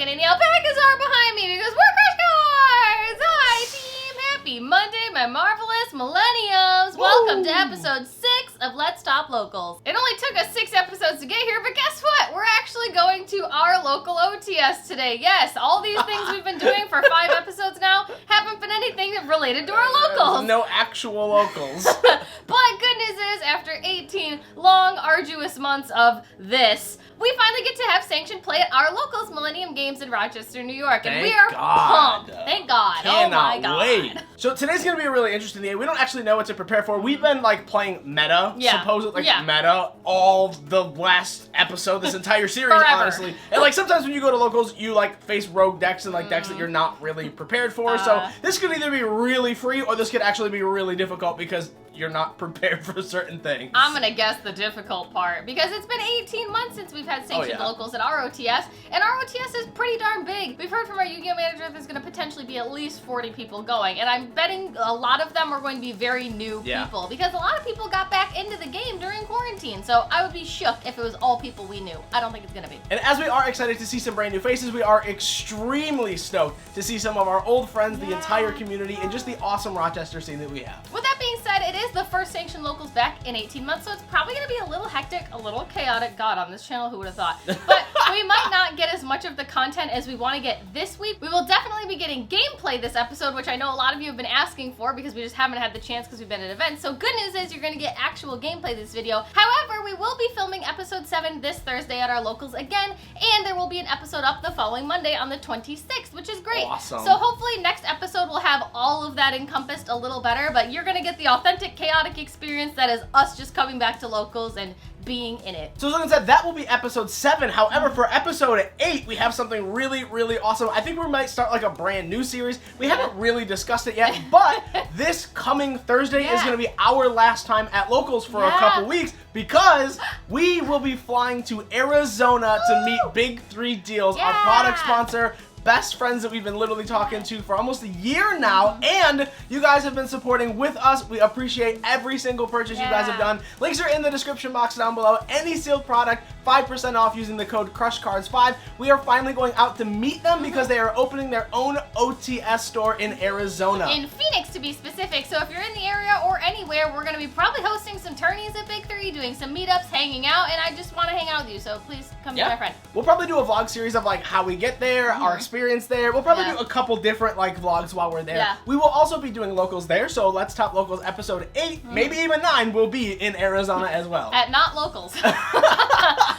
Logan, and the alpacas are behind me because we're Crush Cards! Hi, team! Happy Monday, my marvelous millenniums! Woo! Welcome to episode 6 of Let's Talk Locals. It only took us 6 episodes to get here, but guess what? We're actually going to our local OTS today. Yes, all these things we've been doing for 5 episodes now haven't been anything related to our locals. No actual locals. But good news is, after 18 long, arduous months of this, we finally get to have sanctioned play at our locals Millennium Games in Rochester, New York. And we are pumped. Thank God. Oh my God. Wait. So today's going to be a really interesting day. We don't actually know what to prepare for. We've been like playing meta, supposedly meta, all the last episode, this entire series, honestly. And like sometimes when you go to locals, you like face rogue decks and like decks that you're not really prepared for. So this could either be really free or this could actually be really difficult because you're not prepared for certain things. I'm gonna guess the difficult part because it's been 18 months since we've had sanctioned locals at our OTS, and our OTS is pretty darn big. We've heard from our Yugioh manager there's gonna potentially be at least 40 people going, and I'm betting a lot of them are going to be very new people because a lot of people got back into the game during quarantine, so I would be shook if it was all people we knew. I don't think it's gonna be. And as we are excited to see some brand new faces, we are extremely stoked to see some of our old friends, the entire community, and just the awesome Rochester scene that we have. With that being said, it is the first sanctioned locals back in 18 months, so it's probably going to be a little hectic, a little chaotic. God, on this channel, who would have thought? But we might not get as much of the content as we want to get this week. We will definitely be getting gameplay this episode, which I know a lot of you have been asking for because we just haven't had the chance because we've been at events. So good news is you're going to get actual gameplay this video. However, we will be filming episode 7 this Thursday at our locals again, and there will be an episode up the following Monday on the 26th, which is great. Awesome. So hopefully next episode will have all of that encompassed a little better, but you're going to get the authentic, chaotic experience that is us just coming back to locals and being in it. So as Logan said, that will be episode 7. However, for episode 8, we have something really, really awesome. I think we might start like a brand new series. We haven't really discussed it yet, but this coming Thursday is going to be our last time at locals for a couple weeks because we will be flying to Arizona to meet Big 3 Deals, our product sponsor, best friends that we've been literally talking to for almost a year now, and you guys have been supporting with us. We appreciate every single purchase you guys have done. Links are in the description box down below. Any sealed product, 5% off using the code CrushCards5. We are finally going out to meet them because they are opening their own OTS store in Arizona. In Phoenix, to be specific. So if you're in the area or anywhere, we're going to be probably hosting some tourneys at Big 3, doing some meetups, hanging out, and I just want to hang out with you, so please come be my friend. We'll probably do a vlog series of like how we get there, our experience there. We'll probably do a couple different like vlogs while we're there. We will also be doing locals there, so Let's Talk Locals episode 8, maybe even 9, will be in Arizona as well. At not locals.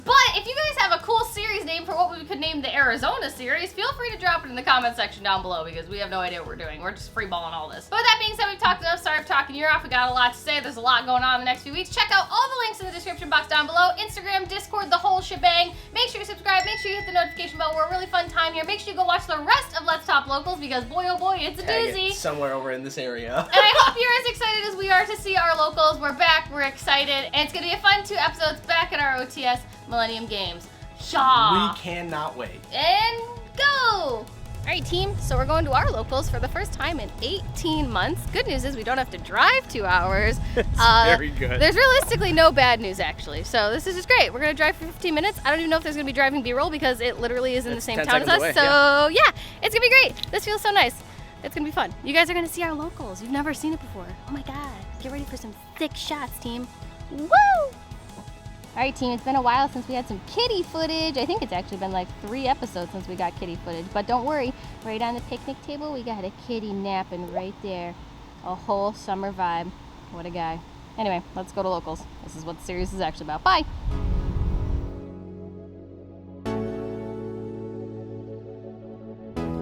But if you guys have a cool series name for what we could name the Arizona series, feel free to drop it in the comment section down below because we have no idea what we're doing. We're just freeballing all this. But with that being said, we've talked enough. Sorry for talking your off. We got a lot to say. There's a lot going on in the next few weeks. Check out all the links in the description box down below. Instagram, Discord, the whole shebang. Make sure you subscribe. Make sure you hit the notification bell. We're a really fun time here. Make sure you go watch the rest of Let's Talk Locals because boy oh boy, it's a doozy. Somewhere over in this area. And I hope you're as excited as we are to see our locals. We're back. We're excited. And it's going to be a fun 2 episodes back at our OTS Millennium Games. Shaw. We cannot wait. And go! Alright team, so we're going to our locals for the first time in 18 months. Good news is we don't have to drive 2 hours. It's very good. There's realistically no bad news actually, so this is just great. We're going to drive for 15 minutes. I don't even know if there's going to be driving B-roll because it literally is in the same town as us. Away, so yeah, it's going to be great. This feels so nice. It's going to be fun. You guys are going to see our locals. You've never seen it before. Oh my god. Get ready for some thick shots, team. Woo! Alright team, it's been a while since we had some kitty footage. I think it's actually been like 3 episodes since we got kitty footage. But don't worry, right on the picnic table we got a kitty napping right there. A whole summer vibe. What a guy. Anyway, let's go to locals. This is what the series is actually about. Bye!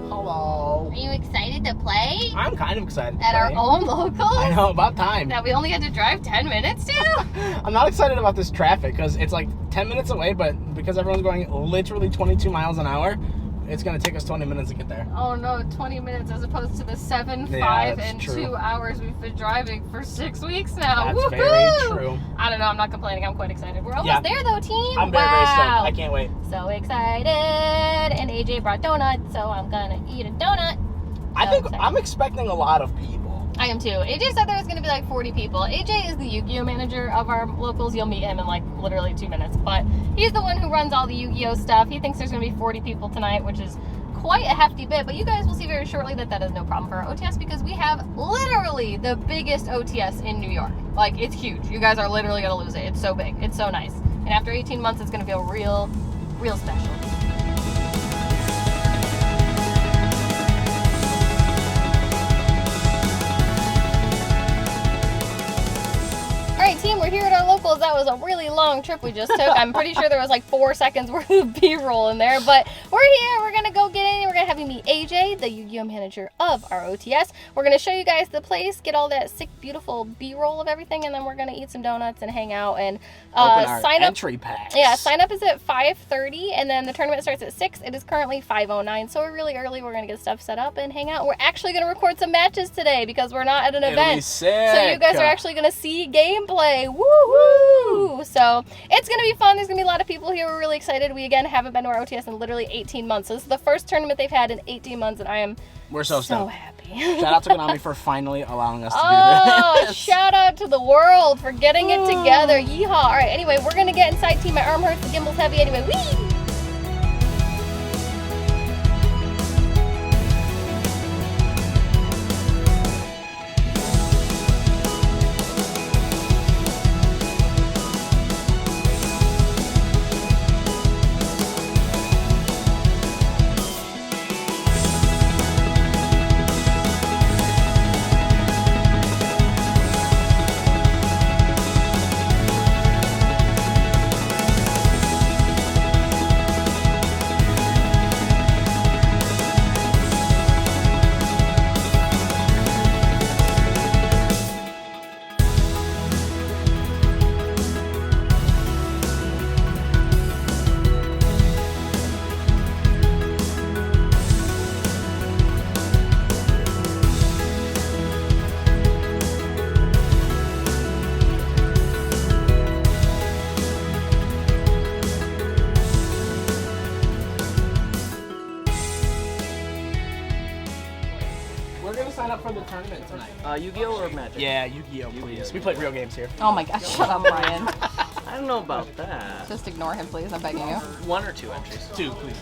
Hello. Are you excited to play? I'm kind of excited to At play. our own locals? I know, about time. That we only had to drive 10 minutes to? I'm not excited about this traffic because it's like 10 minutes away, but because everyone's going literally 22 miles an hour, it's going to take us 20 minutes to get there. Oh no, 20 minutes as opposed to the 7, 5, and 2 hours we've been driving for 6 weeks now. That's very true. I don't know, I'm not complaining. I'm quite excited. We're almost there though, team. I'm very, very stoked. I can't wait. So excited. And AJ brought donuts, so I'm going to eat a donut. I'm expecting a lot of people. I am too. AJ said there was going to be like 40 people. AJ is the Yugioh manager of our locals. You'll meet him in like literally 2 minutes. But he's the one who runs all the Yugioh stuff. He thinks there's going to be 40 people tonight, which is quite a hefty bit, but you guys will see very shortly that that is no problem for our OTS because we have literally the biggest OTS in New York. Like, it's huge. You guys are literally gonna lose it. It's so big. It's so nice. And after 18 months, it's gonna feel real special. Alright team, we're here at our locals. That was a really long trip we just took. I'm pretty sure there was like 4 seconds worth of B-roll in there, but we're here. We're gonna go get in. We're gonna have you meet AJ, the Yu-Gi-Oh manager of our OTS. We're gonna show you guys the place, get all that sick, beautiful B-roll of everything, and then we're gonna eat some donuts and hang out and sign up. Entry packs. Yeah, sign up is at 5:30, and then the tournament starts at 6. It is currently 5:09, so we're really early. We're gonna get stuff set up and hang out. We're actually gonna record some matches today because we're not at an event, so you guys are actually gonna see gameplay. Woo-hoo! So it's gonna be fun. There's gonna be a lot of people here. We're really excited. We again haven't been to our OTS in literally 18 months, so this is the first tournament they've had in 18 months, and I am so happy. Shout out to Konami for finally allowing us to do this. Shout out to the world for getting it together. Yeehaw. All right, anyway, we're gonna get inside. Team, my arm hurts, the gimbal's heavy. Anyway, whee! Sign up for the tournament tonight. Yu-Gi-Oh or Magic? Yeah, Yu-Gi-Oh, please. We play real games here. Oh my gosh, shut up, Ryan. I don't know about that. Just ignore him, please. I'm begging you. 1 or 2 entries. 2, please.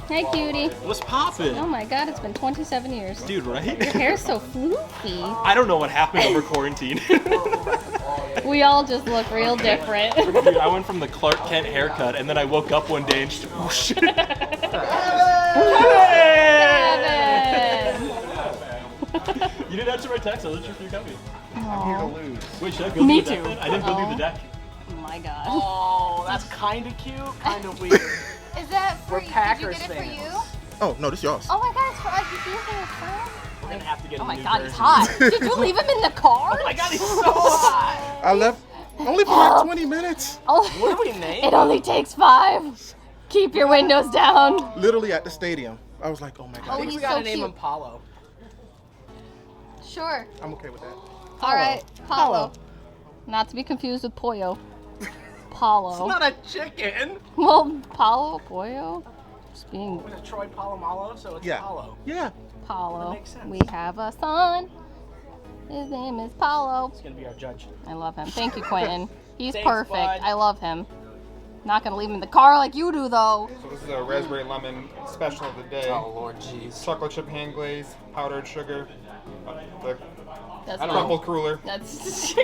Hey, cutie. What's poppin'? Oh my god, it's been 27 years. Dude, right? Your hair's so floofy. I don't know what happened over quarantine. We all just look real different. Dude, I went from the Clark Kent haircut, and then I woke up one day and just whoosh. You didn't answer my text. I wasn't sure if you got me. I'm here to lose. Wait, should I go Me through the deck too. then? I didn't go through the deck. Oh my god. Oh, that's kind of cute, kind of weird. Is that We're for you? Did you Packers get it for fans. you? Oh, no, this is yours. Oh my god, it's for like you feel for your friend? We're gonna have to get Oh a my new god, jersey. he's hot. Did you leave him in the car? Oh my god, he's so hot. I left only for like 20 minutes. Oh, What do we name? it only takes 5. Keep your windows down. Literally at the stadium. I was like, oh my Oh, god. I think we he's gotta so name cute. him Paulo. Sure. I'm okay with that. All right, Paulo. Not to be confused with Pollo. Paulo. It's not a chicken. Well, Paulo, Pollo. Just being With a Troy Polamalu, so it's Yeah. Paulo. Yeah. Paulo. That makes sense. We have a son. His name is Paulo. He's gonna be our judge. I love him. Thank you, Quentin. He's Thanks, perfect. bud. I love him. Not gonna leave him in the car like you do, though. So this is a raspberry lemon special of the day. Oh Lord, jeez. Chocolate chip hand glaze, powdered sugar, the That's crumple cruller. That's.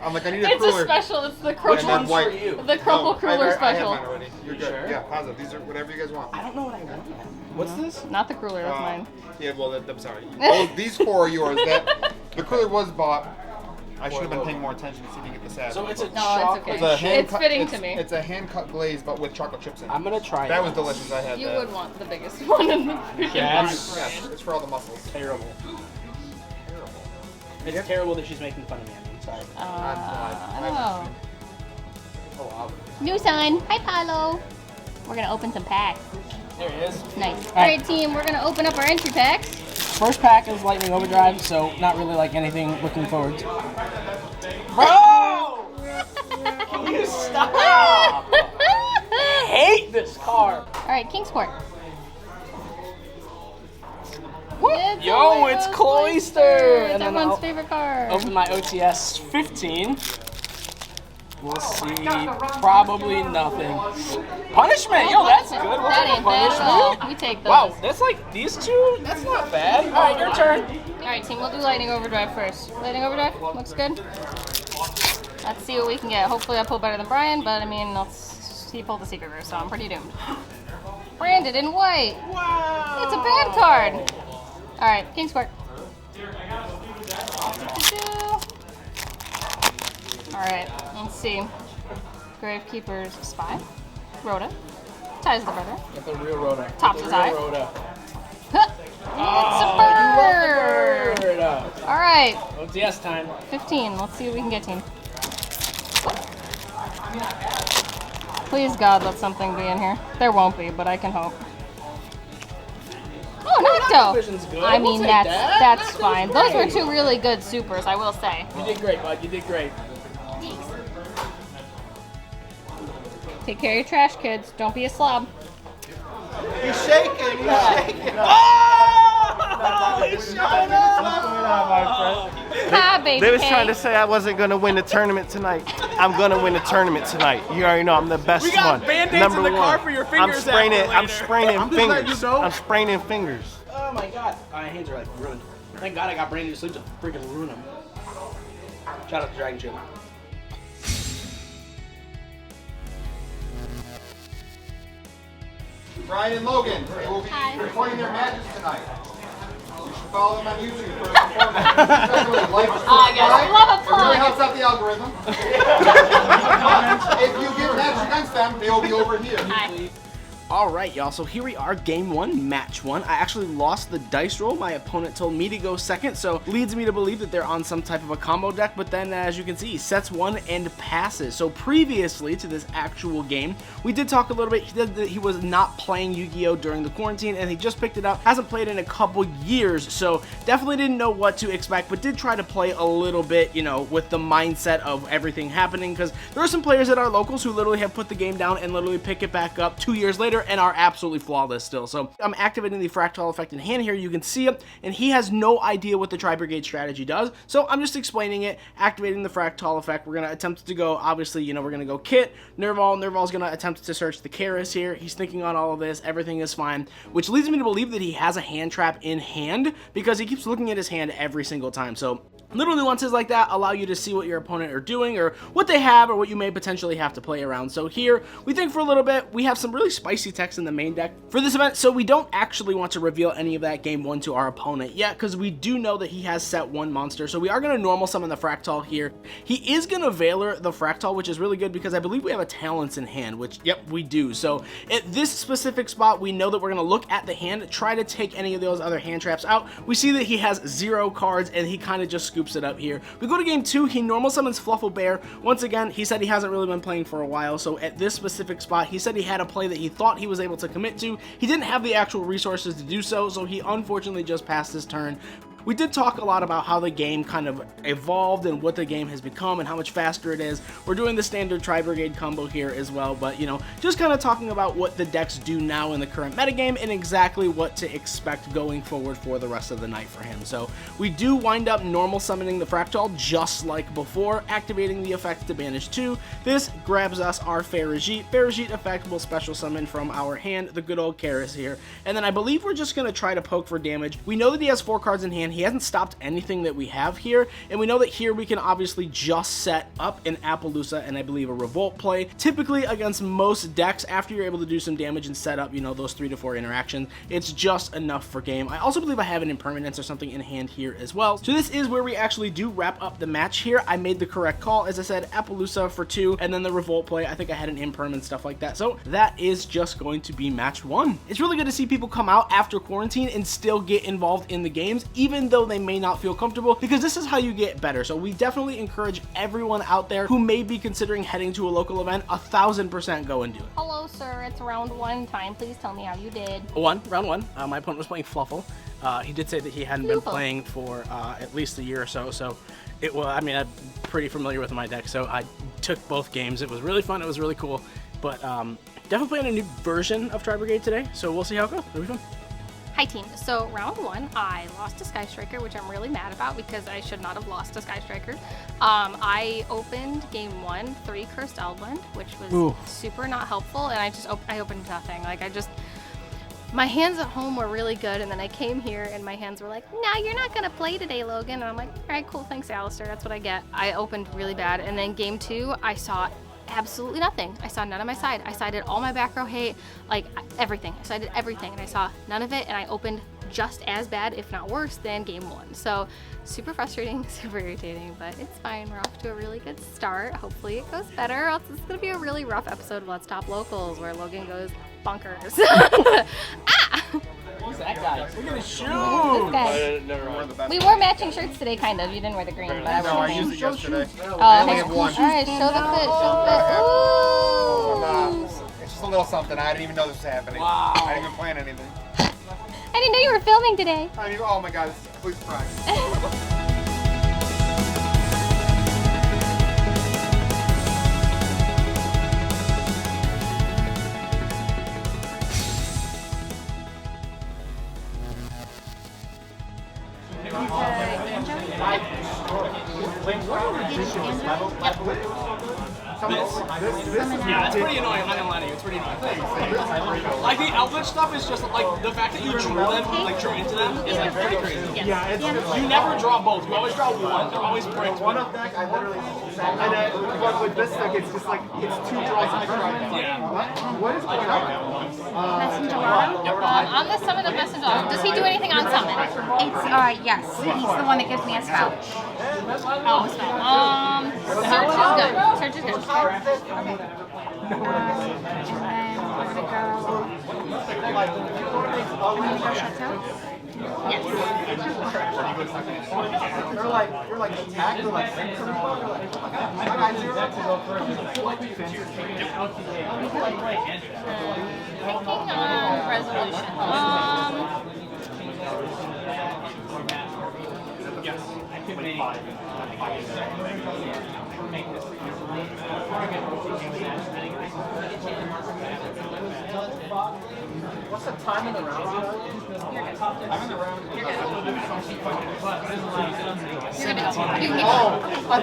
I'm like, I need a It's cruller. a special. It's the And crumple. then white. for you? The crumple No, cruller I have special. mine already. You're good. sure? Yeah, positive. These are whatever you guys want. I don't know what I want. What's this? Not the cruller. That's mine. Yeah, well, I'm sorry. These 4 are yours. The cruller was bought. I should have been paying more attention to see if you get the sad. So it's a No, it's chocolate. okay. It's a hand It's cut- fitting it's- to me. It's a hand cut glaze, but with chocolate chips in it. I'm gonna try That it. was delicious. I had You that. would want the biggest one in the freaking Yes. box. Yes, it's for all the muscles. Terrible. It's terrible that she's making fun of me. I'm sorry. Oh. Oh, wow. New son. Hi, Paulo. We're gonna open some packs. There it is. Nice. right. Alright, team, we're gonna open up our entry packs. First pack is Lightning Overdrive, so not really like anything looking forward to. Bro! Can you stop? I hate this car. Alright, Kingsport. Yo, it's Cloyster! It's And then everyone's I'll favorite card. open my OTS 15. We'll see. Probably nothing. Punishment! Yo, that's good. We'll That take ain't bad at punishment. all. We take those. Wow, that's like these two? That's not bad. Alright, your turn. Alright, team, we'll do lightning overdrive first. Lightning overdrive? Looks good. Let's see what we can get. Hopefully I pull better than Brian, but I mean, he pulled the secret rare, so I'm pretty doomed. Branded in white. Wow. It's a bad card. Alright, King Squirt. Alright, let's see. Gravekeeper's Spy. Rhoda. Ties the brother. Get the real Rhoda. Tops Get his the real eye. Rhoda. Huh. It's a bird! Alright, OTS time. 15. Let's see what we can get, team. Please, God, let something be in here. There won't be, but I can hope. Oh, Vision's good. Nocto! I We'll mean, take that's that. that's That fine. feels Those were great. two really good supers, I will say. You did great, bud. You did great. Take care of your trash, kids. Don't be a slob. He's shaking. He's shaking. Hi, baby. They was K. trying to say I wasn't gonna win the tournament tonight. I'm gonna win the tournament tonight. You already know I'm the best We got one. Band-Aids Number in the car one. for your fingers I'm spraining. after I'm later. spraining I'm just letting fingers. you know. I'm spraining fingers. Oh my god. My hands are like ruined. Thank God I got Brandon to sleep to freaking ruin them. Shout out to Dragon Chip. Brian and Logan, they will be recording their matches tonight. You should follow them on YouTube first and foremost. Especially like and subscribe. love a It really plug. helps out the algorithm. If you get matched against them, they will be over here. Hi. Alright, y'all, so here we are, game one, match one. I actually lost the dice roll. My opponent told me to go second, so leads me to believe that they're on some type of a combo deck, but then, as you can see, sets one and passes. So previously to this actual game, we did talk a little bit. He said that he was not playing Yu-Gi-Oh! During the quarantine, and he just picked it up. Hasn't played in a couple years, so definitely didn't know what to expect, but did try to play a little bit, you know, with the mindset of everything happening, because there are some players at our locals who literally have put the game down and literally pick it back up 2 years later and are absolutely flawless still. So I'm activating the fractal effect in hand here. You can see it, and he has no idea what the Tri-Brigade strategy does. So I'm just explaining it, activating the fractal effect. We're going to attempt to go, obviously, you know, we're going to go Kit, Nerval. Nerval's going to attempt to search the Karis here. He's thinking on all of this. Everything is fine, which leads me to believe that he has a hand trap in hand because he keeps looking at his hand every single time. So little nuances like that allow you to see what your opponent are doing or what they have or what you may potentially have to play around. So here, we think for a little bit, we have some really spicy text in the main deck for this event, so we don't actually want to reveal any of that game one to our opponent yet, because we do know that he has set one monster, so we are going to normal summon the Fractal here. He is going to Veiler the Fractal, which is really good because I believe we have a Talents in hand, which, yep, we do. So at this specific spot, we know that we're going to look at the hand, try to take any of those other hand traps out. We see that he has 0 cards, and he kind of just scoops it up here. We go to game 2, he normal summons Fluffle Bear. Once again, he said he hasn't really been playing for a while, so at this specific spot, he said he had a play that he thought he was able to commit to. He didn't have the actual resources to do so, so he unfortunately just passed his turn. We did talk a lot about how the game kind of evolved and what the game has become and how much faster it is. We're doing the standard Tri-Brigade combo here as well, but, you know, just kind of talking about what the decks do now in the current metagame and exactly what to expect going forward for the rest of the night for him. So we do wind up normal summoning the Fractal just like before, activating the effect to banish 2. This grabs us our Ferrigite. Ferrigite effect will special summon from our hand the good old Karis here. And then I believe we're just going to try to poke for damage. We know that he has 4 cards in hand. He hasn't stopped anything that we have here, and we know that here we can obviously just set up an Appaloosa and I believe a Revolt play. Typically against most decks, after you're able to do some damage and set up, you know, those 3 to 4 interactions, it's just enough for game. I also believe I have an Impermanence or something in hand here as well. So this is where we actually do wrap up the match here. I made the correct call. As I said, Appaloosa for 2, and then the Revolt play. I think I had an Impermanence, stuff like that. So that is just going to be match 1. It's really good to see people come out after quarantine and still get involved in the games, even though they may not feel comfortable, because this is how you get better. So we definitely encourage everyone out there who may be considering heading to a local event, 1000% go and do it. Hello, sir. It's round 1 time. Please tell me how you did. Round one. My opponent was playing Fluffle. He did say that he hadn't been playing for at least a year or so. So it was, I mean, I'm pretty familiar with my deck, so I took both games. It was really fun. It was really cool. But definitely playing a new version of Tri-Brigade today, so we'll see how it goes. It'll be fun. Hi team. So round 1, I lost to Sky Striker, which I'm really mad about because I should not have lost to Sky Striker. I opened game 1, 3 Cursed Eldland, which was super not helpful, and I opened nothing. Like my hands at home were really good, and then I came here and my hands were like, no, you're not gonna play today, Logan. And I'm like, all right, cool, thanks, Alistair. That's what I get. I opened really bad, and then game 2, I saw absolutely nothing. I saw none of my side. I sided all my back row hate, like everything. I sided everything, and I saw none of it, and I opened just as bad, if not worse, than game 1. So super frustrating, super irritating, but it's fine. We're off to a really good start. Hopefully it goes better, or else it's gonna be a really rough episode of Let's Top Locals where Logan goes bonkers. Ah! Who's that guy? Look at his shoes. This guy. We wore matching shirts today, kind of. You didn't wear the green, but I No, wore I the used green. it yesterday. Oh, I only have hey. one. All right, show the fit, show the fit. Ooh. It's just a little something. I didn't even know this was happening. Wow. I didn't even plan anything. I didn't know you were filming today. I mean, oh my god, this is a complete surprise. Yeah, it's pretty annoying. I'm not gonna lie to you. It's pretty annoying. Like the outlet stuff is just like the fact that you drew them, like drew into them, is like pretty crazy. Yeah, it's You never draw both. You always draw one. They're always bricks. one up deck. I literally, and then but with this deck, it's just like it's 2 draws in front. Yeah. What is going on? On the summon of Messenger, does he do anything on summon? It's yes. He's the one that gives me a spell. Oh, spell. Search is good. Search is good. And then we're gonna go shoutouts. Yes. You're like attacked or like sent to I got 0. Thinking on resolution. What's the time in the round? I'm in the round.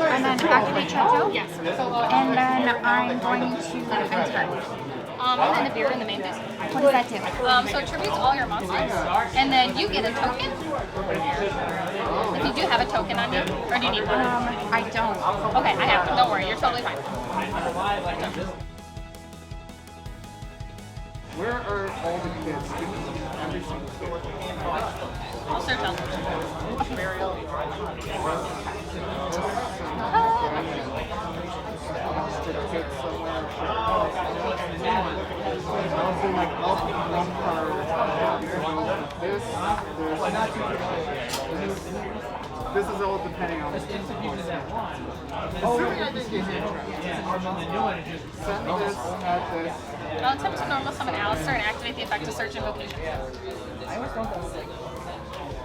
And then activate shoutout. Yes. And then I'm going to enter. And then the beer in the main phase. What does that do? So it tributes all your monsters, and then you get a token. If you do have a token on you, or do you need one? I don't. Okay, I have one. Don't worry, you're totally fine. Where are all the kids? Every single kid. I'll search out. This is all depending on. Assuming I think he's Send this at this. I'll attempt to normal summon Alistair and activate the effect of Search Invocation.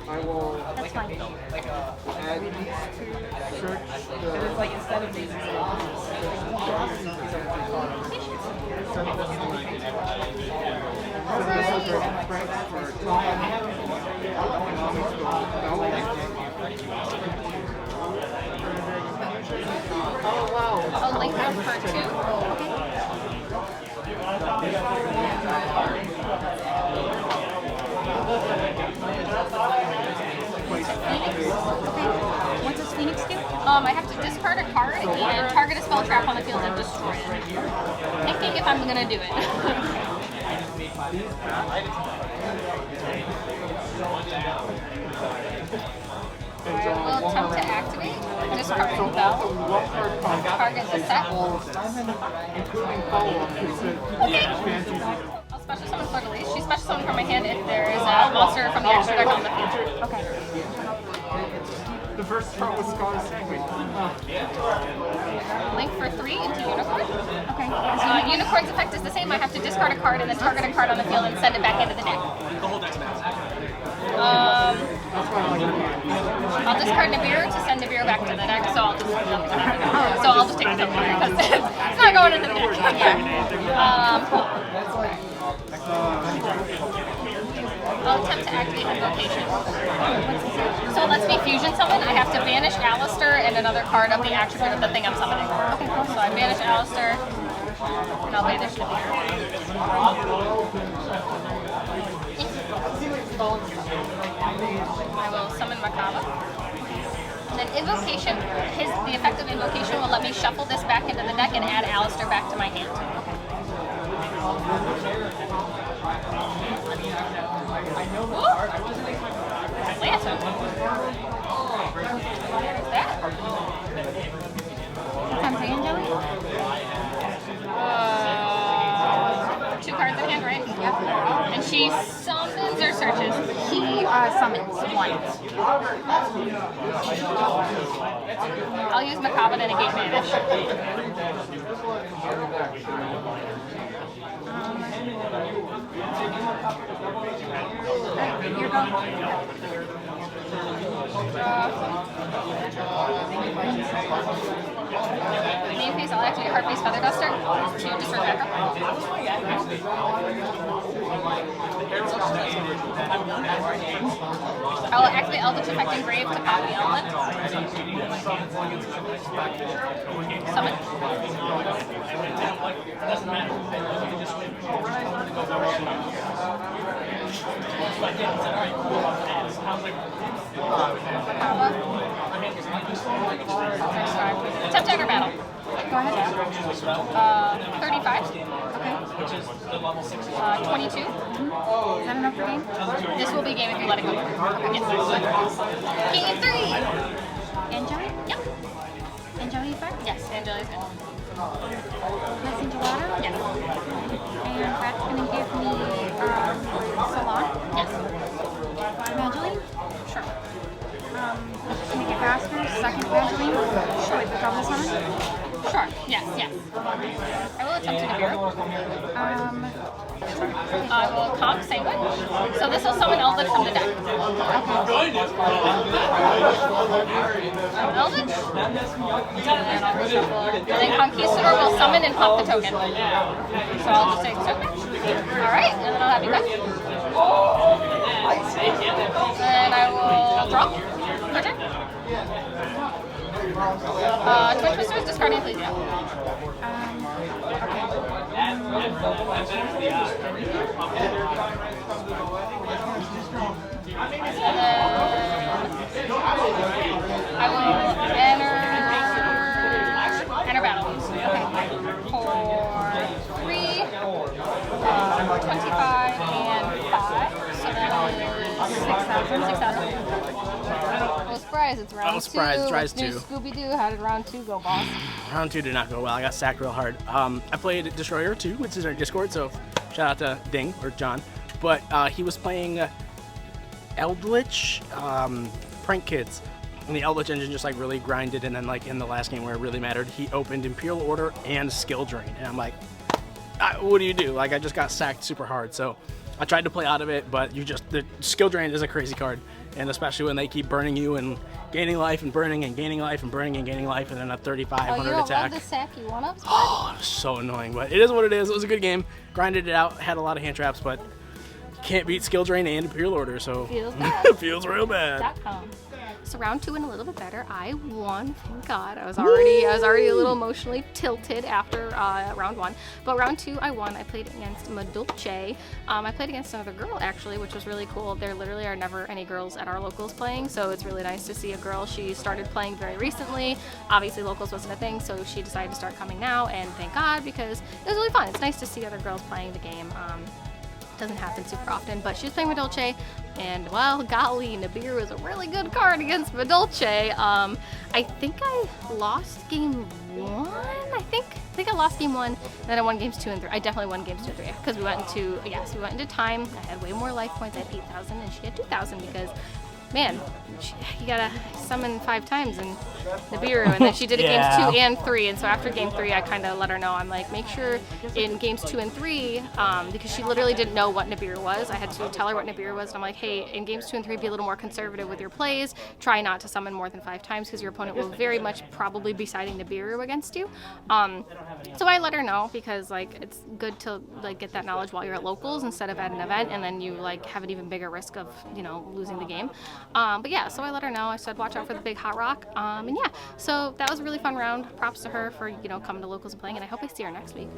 I will That's fine. add these 2, search the... It's like instead of these, Oh, link them for 2. What does Phoenix do? I have to discard a card and target a spell trap on the field and destroy it. Thinking if I'm gonna do it. We'll attempt to activate. Discard a spell. Target the set. I'll special summon Fleur-de-Lis. She special summon from my hand if there is a monster from the extra deck on the field. Okay. The first part was Scar's Sanguine. Link for 3 into Unicorn. Okay. Unicorn's effect is the same. I have to discard a card and then target a card on the field and send it back into the deck. The whole deck's massive. I'll discard Nibiru to send Nibiru back to the deck, so I'll just take the token because it's not going into the deck. Cool. I'll attempt to activate Invocation. So it lets me fusion summon. I have to banish Alistair and another card of the attribute of the thing I'm summoning. Okay, cool. So I banish Alistair, and I'll banish the beer. I will summon Makaba. And then Invocation, the effect of Invocation will let me shuffle this back into the deck and add Alistair back to my hand. Lantern. There's that. Something in Joey? 2 cards in hand, right? Yep. And she summons or searches? She summons one. I'll use Makaba to negate Vanish. Here go. Main phase, I'll activate Heartbeast Feather Duster to discard backup. I will activate Eldritch Effect Engrave to pop the Eldritch. Summon. Attempt Tiger Battle. Go ahead. 35. Okay. 22. Is that enough for game? This will be game if you let it go. Yes. Game 3. And Joey? Yep. And Joey first? Yes, Angelia's good. Missing Dorado? Yes. And that's going to give me Salon. Yes. Evangeline? Sure. Can I get faster? Second Evangeline? Sure. With the double summon? Sure. Yes, yes. I will attempt to Nibiru. I will comp Sanguine. So this will summon Eldritch from the deck. Eldritch. And I'll reshuffle. And then Conquistador will summon and pop the token. So I'll just take token. Alright, and then I'll have you cut. And I will draw. Your turn. Twin Twisters, discarding Ecclesia. I will enter battle. Okay. For 3, 25, and 5. So that is 6,000. No surprise, it's round 2. surprise, it's round 2. Scooby-Doo, how did round 2 go, boss? Round 2 did not go well. I got sacked real hard. I played Destroyer 2, which is our Discord, so shout out to Ding, or John. But he was playing Eldritch Prank Kids. And the Eldritch engine just like really grinded, and then like in the last game where it really mattered, he opened Imperial Order and Skill Drain. And I'm like, what do you do? Like, I just got sacked super hard. So I tried to play out of it, but the Skill Drain is a crazy card. And especially when they keep burning you and gaining life and burning and gaining life and burning and gaining life, and then a 3,500 you don't attack. love the sacky one-ups? Oh, so annoying, but it is what it is. It was a good game. Grinded it out, had a lot of hand traps, but can't beat Skill Drain and Imperial Order, so Feels bad. it feels real bad. .com. So round 2 went a little bit better. I won, thank God. I was already a little emotionally tilted after round 1. But round 2, I won. I played against Madolce. I played against another girl, actually, which was really cool. There literally are never any girls at our locals playing, so it's really nice to see a girl. She started playing very recently. Obviously, locals wasn't a thing, so she decided to start coming now, and thank God, because it was really fun. It's nice to see other girls playing the game. Doesn't happen super often, but she was playing Madolce, and well, golly, Nibiru is a really good card against Madolce. I think I lost game 1. I think I lost game 1, and then I won games 2 and 3. I definitely won games 2 and 3 because we went into time. I had way more life points. I had 8,000, and she had 2,000 because man, you gotta summon 5 times in Nibiru, and then she did it games 2 and 3, and so after game 3 I kind of let her know, I'm like, make sure in games 2 and 3, because she literally didn't know what Nibiru was, I had to tell her what Nibiru was, and I'm like, hey, in games 2 and 3 be a little more conservative with your plays, try not to summon more than 5 times because your opponent will very much probably be siding Nibiru against you. So I let her know because like it's good to like get that knowledge while you're at locals instead of at an event, and then you like have an even bigger risk of, you know, losing the game. But yeah, so I let her know. I said watch out for the big hot rock. And yeah, so that was a really fun round. Props to her for, you know, coming to locals and playing, and I hope I see her next week.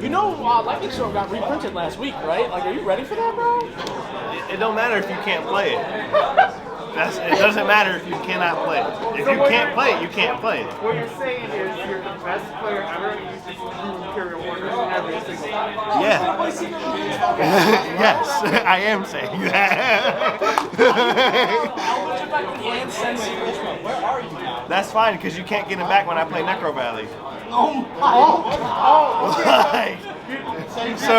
You know, Lightning Storm got reprinted last week, right? Like, are you ready for that, bro? It don't matter if you can't play it. It doesn't matter if you cannot play it. If you can't play it, you can't play it. What you're saying is you're the best player ever and you just do Imperial Wonders every single time. Yeah. Yes, I am saying that. Where are you now? That's fine, because you can't get him back when I play Necro Valley. So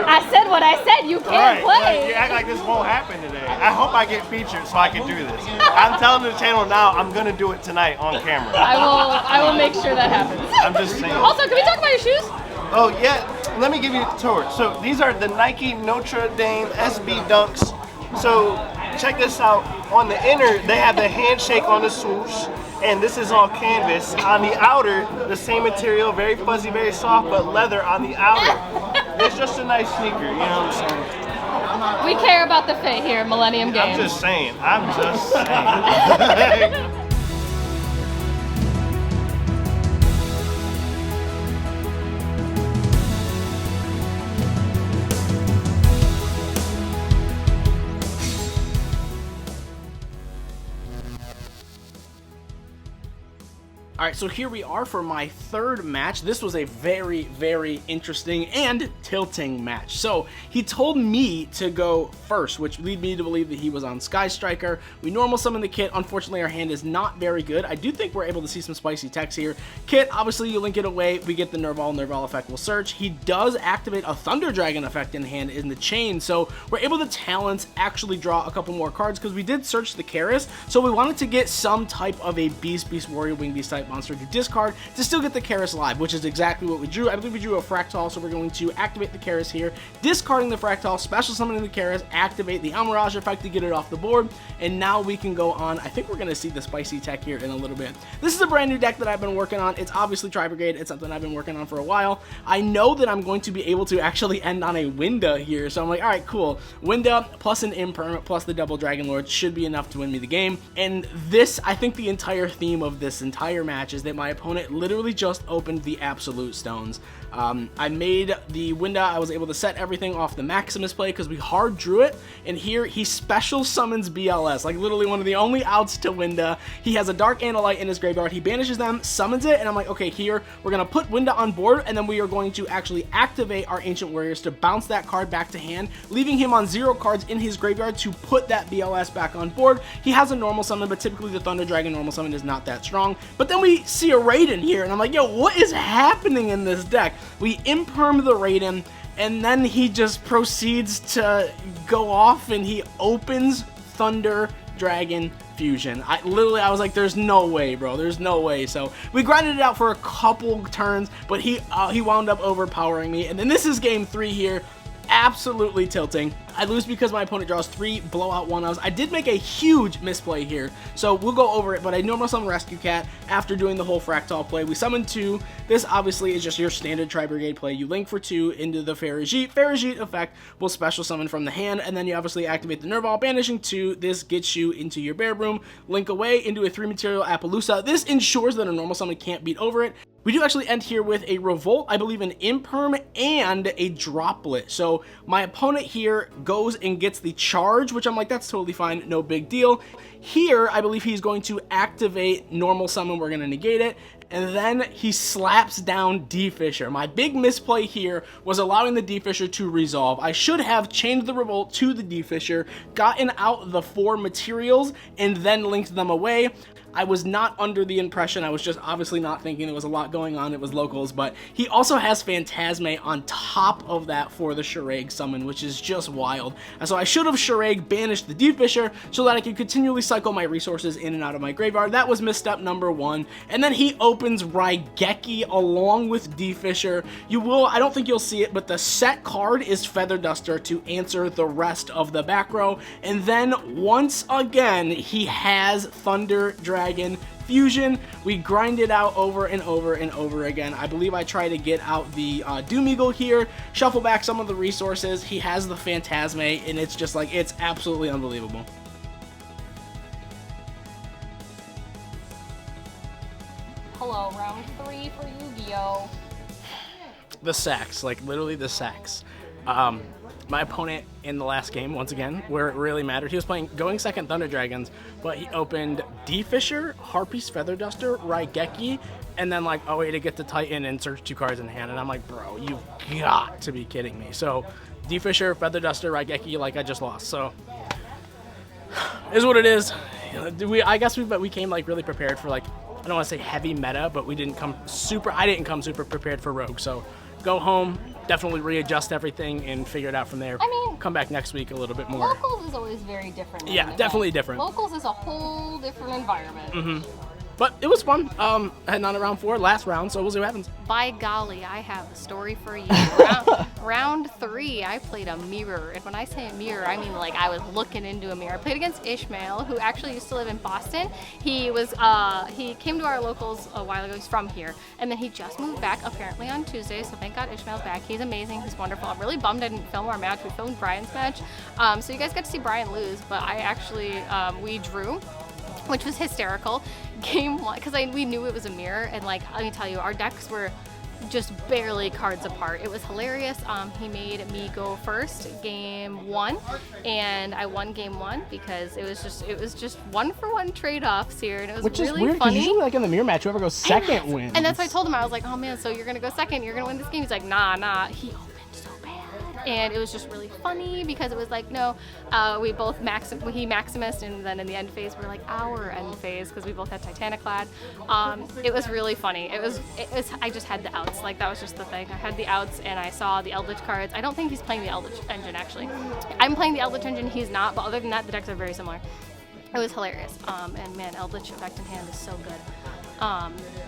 I said what I said. You can't play. You act like this won't happen today. I hope I get featured so I can do this. I'm telling the channel now, I'm gonna do it tonight on camera. I will make sure that happens. I'm just saying. Also, can we talk about your shoes? Oh yeah, let me give you a tour. So these are the Nike Notre Dame SB Dunks. So check this out. On the inner, they have the handshake on the swoosh, and this is all canvas. On the outer, the same material, very fuzzy, very soft, but leather on the outer. It's just a nice sneaker, you know what I'm saying? We care about the fit here, Millennium Games. I'm just saying. I'm just saying. All right, so here we are for my third match. This was a very, very interesting and tilting match. So he told me to go first, which lead me to believe that he was on Sky Striker. We normal summon the Kit. Unfortunately, our hand is not very good. I do think we're able to see some spicy techs here. Kit, obviously, you link it away. We get the Nerval effect will search. He does activate a Thunder Dragon effect in hand in the chain, so we're able to talents actually draw a couple more cards because we did search the Karis, so we wanted to get some type of a Beast, Warrior, Wing Beast type monster to discard to still get the Karis live, which is exactly what we drew. I believe we drew a Fractal, so we're going to activate the Karis here, discarding the Fractal, special summoning the Karis, activate the Almirage effect to get it off the board, and now we can go on. I think we're going to see the spicy tech here in a little bit. This is a brand new deck that I've been working on. It's obviously Tri-Brigade. It's something I've been working on for a while. I know that I'm going to be able to actually end on a Winda here, so I'm like, all right, cool. Winda plus an Imperm plus the double Dragon Lord should be enough to win me the game, and this, I think the entire theme of this entire match is that my opponent literally just opened the Absolute Stones. I made the Winda. I was able to set everything off the Maximus play because we hard drew it, and here he special summons BLS, like literally one of the only outs to Winda. He has a Dark Analyte in his graveyard. He banishes them, summons it, and I'm like, okay, here we're gonna put Winda on board, and then we are going to actually activate our Ancient Warriors to bounce that card back to hand, leaving him on 0 cards in his graveyard to put that BLS back on board. He has a normal summon, but typically the Thunder Dragon normal summon is not that strong. But then we see a Raiden here, and I'm like, yo, what is happening in this deck? We imperm the Raiden, and then he just proceeds to go off and he opens Thunder Dragon Fusion. I was like, there's no way, bro. There's no way. So we grinded it out for a couple turns, but he wound up overpowering me. And then this is game 3 here. Absolutely tilting. I lose because my opponent draws 3 blowout 1-ofs. I did make a huge misplay here, so we'll go over it, but I normal summon Rescue Cat after doing the whole Fractal play. We summon 2. This obviously is just your standard Tri-Brigade play. You link for 2 into the Farajit. Farajit effect will special summon from the hand, and then you obviously activate the Nerval, banishing 2. This gets you into your Bear Room. Link away into a 3 material Appaloosa. This ensures that a normal summon can't beat over it. We do actually end here with a Revolt, I believe an Imperm, and a Droplet. So my opponent here goes and gets the charge, which I'm like, that's totally fine, no big deal. Here, I believe he's going to activate normal summon, we're going to negate it, and then he slaps down D-Fisher. My big misplay here was allowing the D-Fisher to resolve. I should have changed the Revolt to the D-Fisher, gotten out the 4 materials, and then linked them away. I was not under the impression, I was just obviously not thinking there was a lot going on, it was locals, but he also has Phantasme on top of that for the Shuraig summon, which is just wild. And so I should have Shuraig banished the D-Fisher so that I could continually cycle my resources in and out of my graveyard. That was misstep number 1. And then he opens Raigeki along with D-Fisher. I don't think you'll see it, but the set card is Feather Duster to answer the rest of the back row. And then once again, he has Thunder Dragon Fusion. We grind it out over and over and over again. I believe I try to get out the Doom Eagle here, shuffle back some of the resources. He has the Phantasme, and it's just like, it's absolutely unbelievable. Hello, round 3 for Yugioh. The sacks, like literally the sacks. My opponent in the last game, once again, where it really mattered, he was playing Going Second Thunder Dragons, but he opened D-Fisher, Harpy's Feather Duster, Raigeki, and then like, oh wait, to get the Titan and search 2 cards in hand, and I'm like, bro, you've got to be kidding me. So D-Fisher, Feather Duster, Raigeki, like I just lost. So is what it is. I guess we came like really prepared for like, I don't want to say heavy meta, but I didn't come super prepared for Rogue. So go home, definitely readjust everything and figure it out from there. I mean, come back next week a little bit more. Locals is always very different. Yeah, definitely different. Locals is a whole different environment. But it was fun. Heading on to round 4, last round, so we'll see what happens. By golly, I have a story for you. Round 3, I played a mirror. And when I say a mirror, I mean like I was looking into a mirror. I played against Ishmael, who actually used to live in Boston. He came to our locals a while ago. He's from here. And then he just moved back apparently on Tuesday. So thank God Ishmael's back. He's amazing. He's wonderful. I'm really bummed I didn't film our match. We filmed Brian's match. So you guys got to see Brian lose. But I actually, we drew, which was hysterical. Game 1, because we knew it was a mirror, and like, let me tell you, our decks were just barely cards apart. It was hilarious. He made me go first game 1, and I won game 1 because it was just 1-for-1 trade-offs here, and it was Which really is weird, funny. Usually like in the mirror match, whoever goes second wins. And that's why I told him, I was like, oh man, so you're gonna go second, you're gonna win this game. He's like, nah. He opened so bad. And it was just really funny because it was like, no, we both he Maximus, and then in the end phase, we're like our end phase because we both had Titaniclad. It was really funny. It was, I just had the outs. Like, that was just the thing. I had the outs and I saw the Eldritch cards. I don't think he's playing the Eldritch engine, actually. I'm playing the Eldritch engine, he's not, but other than that, the decks are very similar. It was hilarious. And man, Eldritch effect in hand is so good.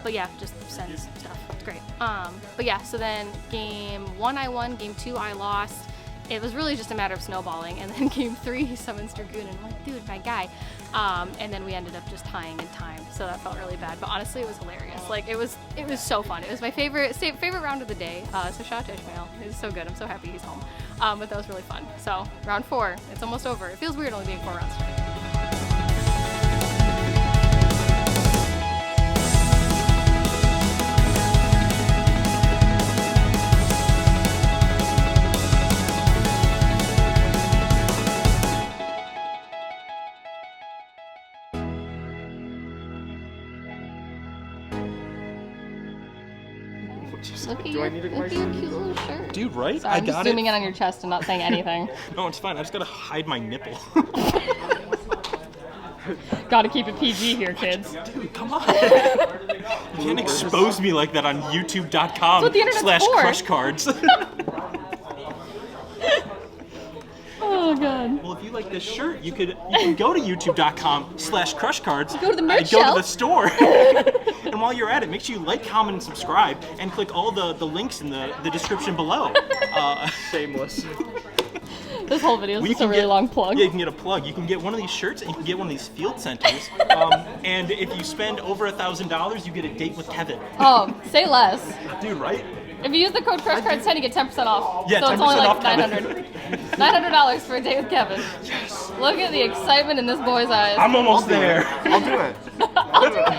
But yeah, just sends stuff. It's great. But yeah, so then game 1 I won, game 2 I lost. It was really just a matter of snowballing. And then game 3 he summons Dragoon, and I'm like, dude, my guy. And then we ended up just tying in time, so that felt really bad. But honestly, it was hilarious. Like, it was so fun. It was my favorite round of the day. So shout out to Ishmael. It was so good. I'm so happy he's home. But that was really fun. So round 4, it's almost over. It feels weird only being 4 rounds today. Look at your cute little shirt. Dude, right? Sorry, I'm just zooming in on your chest and not saying anything. No, it's fine. I just gotta hide my nipple. Gotta keep it PG here, kids. Dude, come on. You can't expose me like that on youtube.com/crushcards. Oh god. Well, if you like this shirt, you can go to youtube.com/crushcards. Go to the merch Go shelf. to the store. And while you're at it, make sure you like, comment, and subscribe, and click all the links in the description below. Shameless. This whole video is just a really long plug. Yeah, you can get a plug. You can get one of these shirts, and you can get one of these field centers. And if you spend over $1,000, you get a date with Kevin. Oh, say less. Dude, right? If you use the code CrushCards10, you get 10% off. Yeah, so it's 10% only like off $900. $900 for a date with Kevin. Yes. Look at the excitement in this boy's eyes. I'm almost there. I'll do it. I'll do it.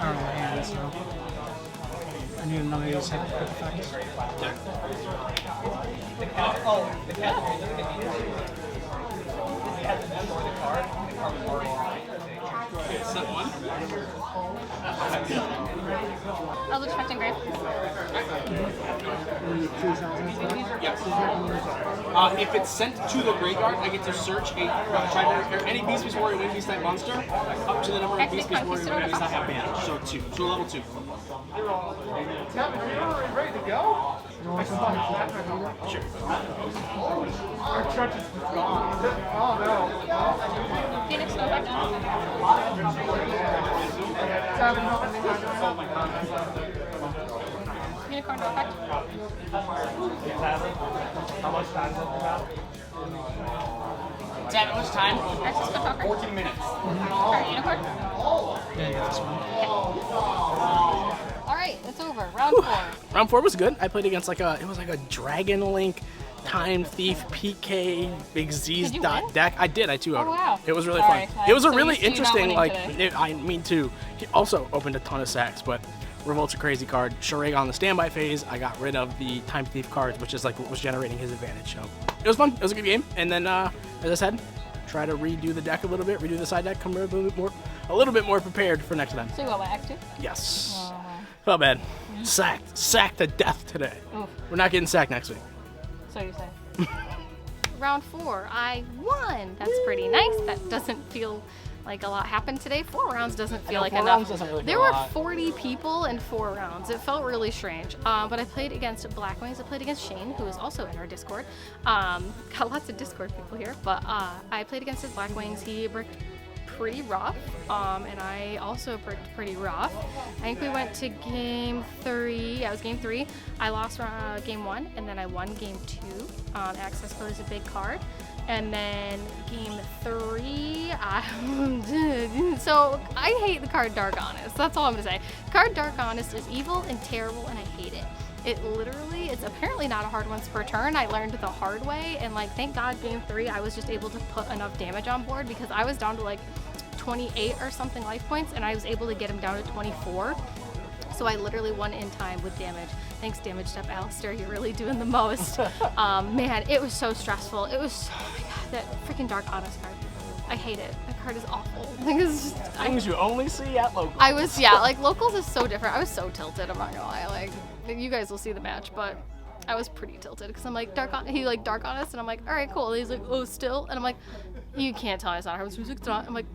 I don't know hand, so I need to know these have quick effects. Set one. Eldritch Fetch Engrave. Yes. If it's sent to the graveyard, I get to search any Beast Beast Warrior Wind Beast type monster up to the number of Beast Beast Warrior Wind Beast I have banned. So 2. So level 2. Tevin, are you ready to go? Sure. Our church is just gone. Oh no. Phoenix, go back down. Tevin, how much Unicorn, go back. How much time is it about? Tevin, how much time? Access go talker. 14 minutes. Alright, Unicorn. Yeah, get this one. Alright, it's over. Round 4. Round 4 was good. I played against it was like a Dragon Link, Time Thief, PK, Big Z's Did you dot win? deck. I did. I 2-0'd him. wow. It was really Sorry. fun. It was a I'm so really used to you not interesting, winning today. me too. He also opened a ton of sacks, but Revolt's a crazy card. Shareg on the standby phase, I got rid of the Time Thief cards, which is like what was generating his advantage. So it was fun. It was a good game. And then, as I said, try to redo the deck a little bit, redo the side deck, come a little bit more prepared for next time. So you got my X2? Yes. Oh. Felt bad. Sacked to death today. Oof. We're not getting sacked next week. So you say. Round 4, I won. That's pretty nice. That doesn't feel like a lot happened today. 4 rounds doesn't feel like 4 enough. rounds doesn't really There feel a were lot. 40 people in 4 rounds. It felt really strange. But I played against Blackwings. I played against Shane, who is also in our Discord. Got lots of Discord people here. But I played against his Blackwings. He bricked pretty rough, and I also bricked pretty rough. I think we went to game 3. Yeah, it was game 3. I lost game 1, and then I won game 2. Access code is a big card. And then game 3, so I hate the card Dark Honest. That's all I'm gonna say. Card Dark Honest is evil and terrible, and I hate it. It's apparently not a hard once per turn. I learned the hard way, and thank God game 3 I was just able to put enough damage on board, because I was down to 28 or something life points, and I was able to get him down to 24. So I literally won in time with damage. Thanks, Damage Step Alistair. You're really doing the most. Man, it was so stressful. It was, oh my god, that freaking Dark Honest card. I hate it. That card is awful. It's just, Things you only see at locals. I was, locals is so different. I was so tilted, I'm not gonna lie. You guys will see the match, but I was pretty tilted because I'm like, Dark Honest, and I'm like, all right, cool. And he's like, oh, still? And I'm like, you can't tell me it's not hard. It's not. I'm like,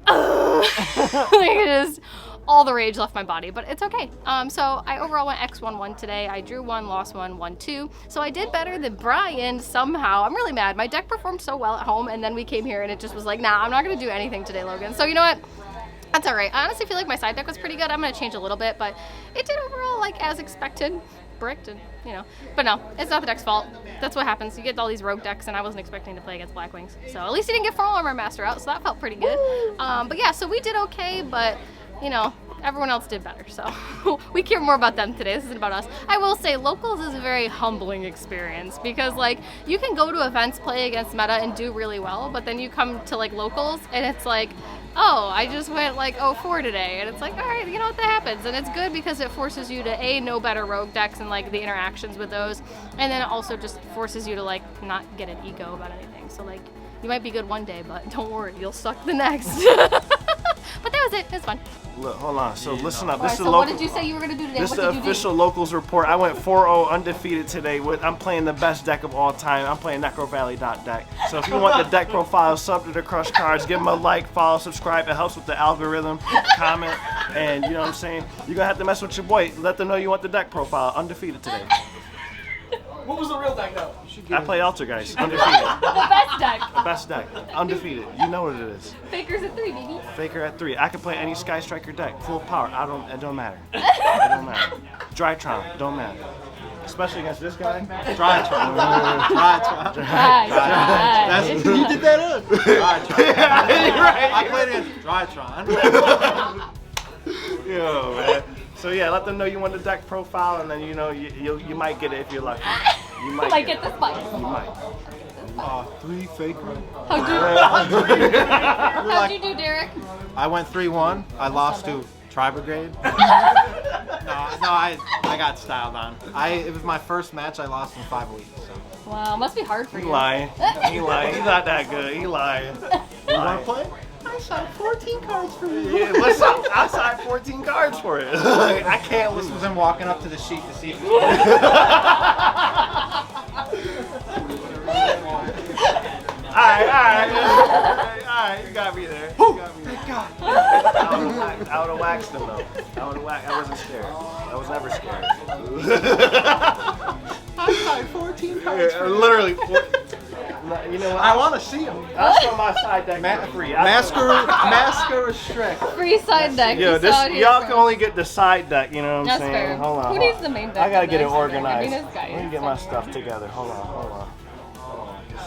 it is all the rage left my body, but it's okay. So I overall went X1-1 today. I drew 1, lost 1, won 2. So I did better than Brian somehow. I'm really mad. My deck performed so well at home, and then we came here and it just was like, nah, I'm not gonna do anything today, Logan. So you know what? That's all right. I honestly feel like my side deck was pretty good. I'm gonna change a little bit, but it did overall as expected. Bricked and but no, it's not the deck's fault. That's what happens. You get all these rogue decks, and I wasn't expecting to play against Blackwings. So at least he didn't get Formal Armor Master out, so that felt pretty good. But yeah, so we did okay, but everyone else did better. So we care more about them today. This isn't about us. I will say locals is a very humbling experience, because you can go to events, play against meta, and do really well, but then you come to locals and it's like, oh, I just went 0-4 today, and it's like, all right, you know what, that happens. And it's good because it forces you to know better rogue decks and the interactions with those, and then it also just forces you to not get an ego about anything. So you might be good one day, but don't worry, you'll suck the next. But that was it. It was fun. Look, hold on. So listen up. All right, so what did you say you were gonna do today? This is What the did you do? official locals report. I went 4-0 undefeated today. I'm playing the best deck of all time. I'm playing Necro Valley deck. So if you want the deck profile, sub to the Crush Cards, give them a like, follow, subscribe. It helps with the algorithm, comment, and you know what I'm saying? You're gonna have to mess with your boy. Let them know you want the deck profile. Undefeated today. What was the real deck though? I play Altergeist. Undefeated. The best deck. The best deck. Undefeated. You know what it is. Fakers at 3, baby. Faker at 3. I can play any Sky Striker deck. Full power. It don't matter. It don't matter. Drytron. Don't matter. Especially against this guy. Drytron. Right. You did that up. Drytron. I played against Drytron. Yo, man. So yeah, let them know you want the deck profile, and then you might get it if you're lucky. You might get the spike. You might. 3 Faker. How'd you do, Derek? I went 3-1. I lost to Tri-Brigade. No, I got styled on. It was my first match. I lost in 5 weeks. So. Wow, must be hard for you. He lying. He lying. He's not that good. He lying. You want to play? I signed 14 cards for you. Yeah, what's up? I signed 14 cards for it. I can't lose. This was him walking up to the sheet to see if Alright, you got me there. Thank God. I would have waxed him though. I wasn't scared. I was never scared. I signed 14 cards for you. Literally. You know what? I want to see him. I'll show my side deck for free. Masker Shrek. Free side deck. Yo, You saw it here y'all first. can only get the side deck, you know what I'm That's saying? fair. Hold on. Who needs the main deck? I gotta and get it the extra deck? organized. I mean, this guy Let me is get my so- stuff together. Hold on.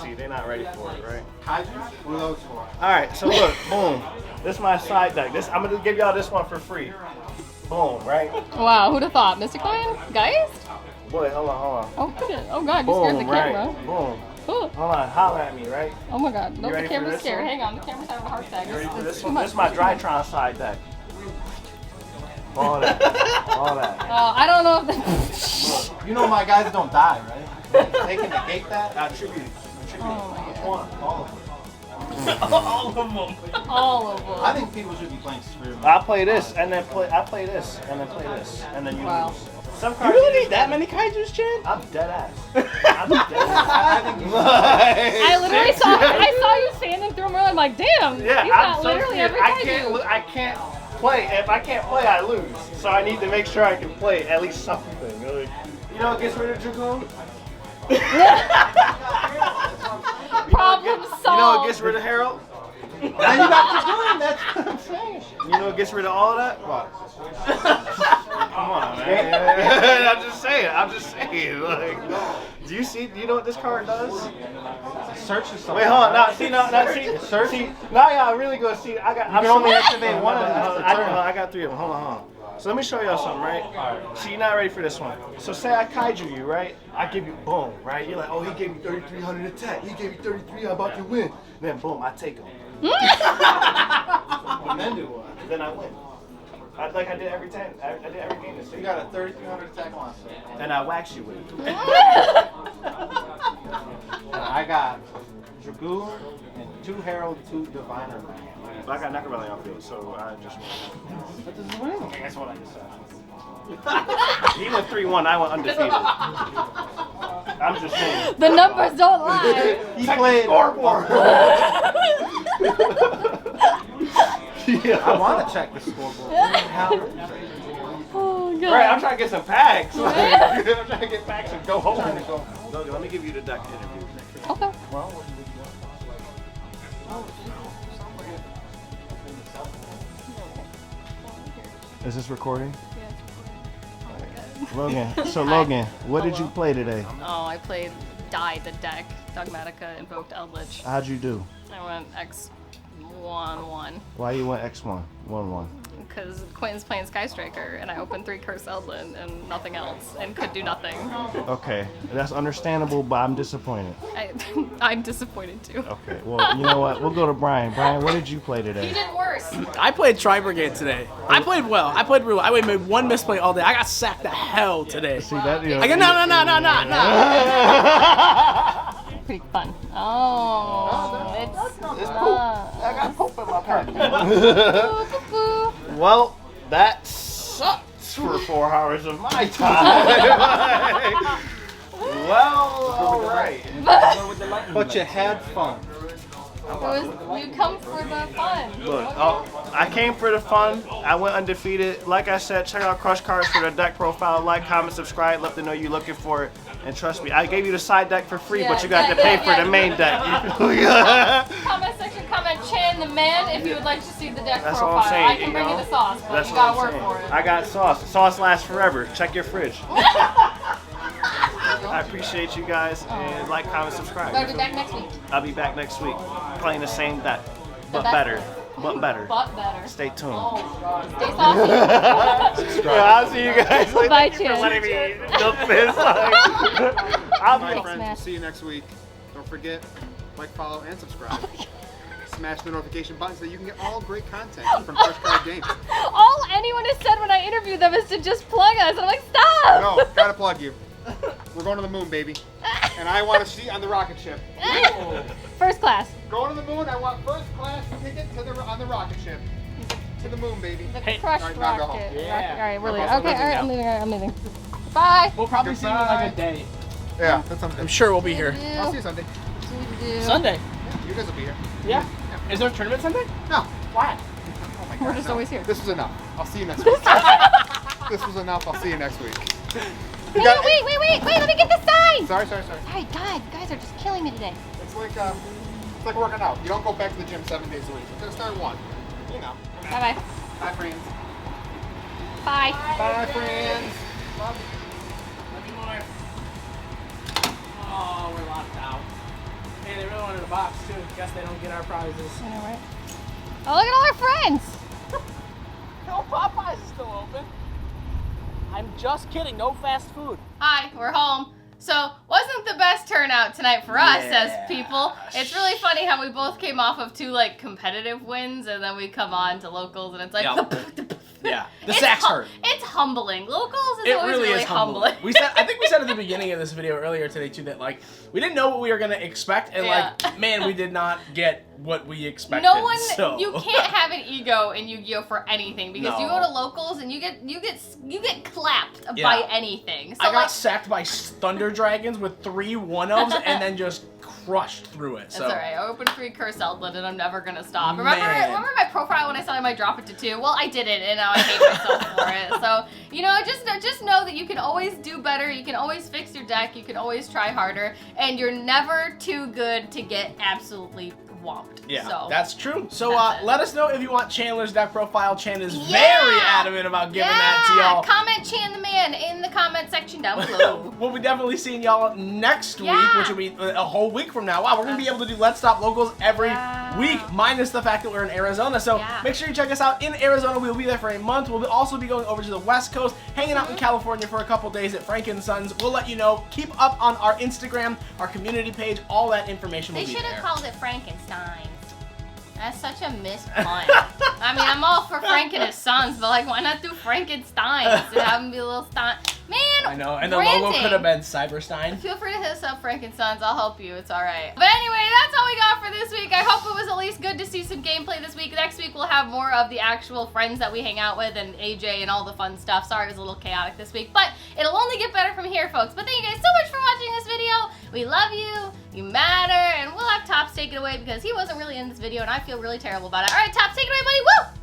See, they're not ready for it, right? What are those for? Alright, so look, boom. This is my side deck. I'm gonna give y'all this one for free. Boom, right? Wow, who'd have thought? Mr. Coin? Geist? Boy, hold on. Oh, shit. Oh, God, you scared the Boom, camera. right? Boom. Ooh. Hold on, holler at me, right? Oh, my God. No, You the ready for camera's this scared. one? Hang on, the camera's having a heart attack. You ready for It's this too one? much. This is my Drytron side deck. All that. I don't know if that... You know my guys don't die, right? They can negate that. Attribute. Oh, my Which God. one? All of them. All of them. I think people should be playing Spirit. I play this and then play. I play this and then play this and then you Wow. lose. Some You cards. really need that many kaijus, Chan? I'm dead ass. I'm dead ass. I think you I literally saw you standing through them earlier. I'm like, damn, Yeah, he's I'm got so literally scared. every kaiju. I can't play. If I can't play, I lose. So I need to make sure I can play at least something. Like, you know what gets rid of Yugioh? Problem solved. You know what gets rid of Harold? Then you got Dragoon, that's what I'm saying. You know what gets rid of all of that? What? Come on, man. I'm just saying. Like, do you know what this card does? Search is something. Wait, hold on. See. Search? Now y'all really go see. I'm can only activate one of these per turn. I got 3 of them. Hold on. So let me show y'all something, right? See, you're not ready for this one. So say I kaiju you, right? I give you boom, right? You're like, oh, he gave me 3,300 attack. He gave me 33. I'm about to win. Then boom, I take him. And then do what? Then I win. Like I did every time. I did every game this You year. got a 3,300 attack monster. And I wax you with it. I got Dragoon and 2 Herald, 2 Diviner. But I got Necrobelly on field, so I just won. That doesn't win. Okay, that's what I decided. He went 3-1, I went undefeated. I'm just saying. The numbers don't lie. He played Scoreboard. I want to check the scoreboard. Oh, God. Right, I'm trying to get some packs. I'm trying to get packs and go home. Logan, let me give you the deck interview. Okay. Is this recording? Logan, Logan, what did you play today? Oh, I played Die the deck. Dogmatica invoked Eldritch. How'd you do? I went X1-1 Why you went X1, 1-1? because Quentin's playing Sky Striker and I opened 3 Curse Eldlin and nothing else and could do nothing. Okay, that's understandable, but I'm disappointed. I'm disappointed too. Okay, well, you know what? We'll go to Brian. Brian, what did you play He today? did worse. I played Tri Brigade today. I played well. I played real. I made one misplay all day. I got sacked to hell today. See that? You know, I go, no. Pretty fun. Oh, it's not. I got Pope in my pack. Boo-boo-boo. Well, that sucks for 4 hours of my time. Well, alright. But you had fun. You come for the fun. Look, I came for the fun. I went undefeated. Like I said, check out Crush Cards for the deck profile. Like, comment, subscribe. Let them know you're looking for it. And trust me, I gave you the side deck for free, but you got to pay for the main deck. Comment section, comment Chan the man if you would like to see the deck That's profile. all I'm saying. I can bring you the sauce, but That's you what gotta I'm work saying. for it. I got sauce. Sauce lasts forever. Check your fridge. I appreciate you guys. And like, comment, subscribe. Gotta be back next week. I'll be back next week playing the same deck, but best- better. But better. But better. Stay tuned. Stay saucy. I'll see you guys later. Bye, Thank you for Chan. letting me milk this. I'll My be friends, man. we'll see you next week. Don't forget, like, follow, and subscribe. Smash the notification button so that you can get all great content from Crush Card Games. All anyone has said when I interview them is to just plug us. And I'm like, stop! No, gotta plug you. We're going to the moon, baby. And I want a seat on the rocket ship. First class. Going to the moon, I want first class ticket on the rocket ship. To the moon, baby. The Hey. crushed All right, now go home. rocket. Yeah. All right, we're We're leaving. both Okay, all right, leaving I'm now. leaving. All right, I'm leaving. Bye. We'll probably see you in like a day. Yeah, that's something. I'm sure we'll be here. I'll see you Sunday. Sunday. You guys will be here. Yeah. Is there a tournament Sunday? No. Why? Oh my We're God, just no. always here. This was enough. I'll see you next week. This was enough. I'll see you next week. Hey, wait, let me get the sign! Sorry. Sorry, guys are just killing me today. It's like working out. You don't go back to the gym 7 days a week. You're gonna start one. You know. Bye-bye. Bye, friends. Bye. Bye, friends. Oh, we're locked out. Man, they really wanted a box too. Guess they don't get our prizes. I know, right? Oh, look at all our friends! No, Popeyes is still open. I'm just kidding. No fast food. Hi, we're home. So, wasn't the best turnout tonight for us Yeah. as people. It's really funny how we both came off of 2 like competitive wins, and then we come on to locals, and it's like, Yeah. The It's sacks hurt. It's humbling. Locals is It always really really is humbling. I think we said at the beginning of this video earlier today too that like we didn't know what we were gonna expect, and Yeah. like man, we did not get what we expected. No one, so. you can't have an ego in Yu-Gi-Oh for anything because you No. go to locals and you get clapped Yeah. by anything. So I got like, sacked by Thunder Dragons with 3 1-ofs and then just crushed through it. that's So alright. I opened 3 curse outlet and I'm never gonna stop. Man. Remember my profile when I said I might drop it to 2? Well, I didn't, and now I hate myself for it. So you know, just know that you can always do better. You can always fix your deck. You can always try harder, and you're never too good to get absolutely whomped. yeah, So that's true. So that's it. let us know if you want Chandler's deck profile. Chan is Yeah. very adamant about giving that to y'all. Comment Chan the Man in the comment section down below. We'll be definitely seeing y'all next week, Yeah. which will be a whole week from now. Wow, we're gonna be able to do Let's Stop Locals every week, minus the fact that we're in Arizona. So Yeah. make sure you check us out in Arizona. We'll be there for a month. We'll also be going over to the West Coast, hanging out in California for a couple days at Frank & Sons. We'll let you know. Keep up on our Instagram, our community page. All that information will They be should there. have called it Frankenstein's. That's such a missed pun. I mean, I'm all for Frank and his sons, but like, why not do Frankenstein's and have them be a little stein? Man, I know, and the branding. logo could have been Cyberstein. Feel free to hit us up, Frank and Sons. I'll help you. It's all right. But anyway, that's all we got for this week. I hope it was at least good to see some gameplay this week. Next week, we'll have more of the actual friends that we hang out with and AJ and all the fun stuff. Sorry, it was a little chaotic this week, but it'll only get better from here, folks. But thank you guys so much for watching this video. We love you. You matter. And we'll have Tops take it away because he wasn't really in this video, and I feel really terrible about it. All right, Tops, take it away, buddy. Woo!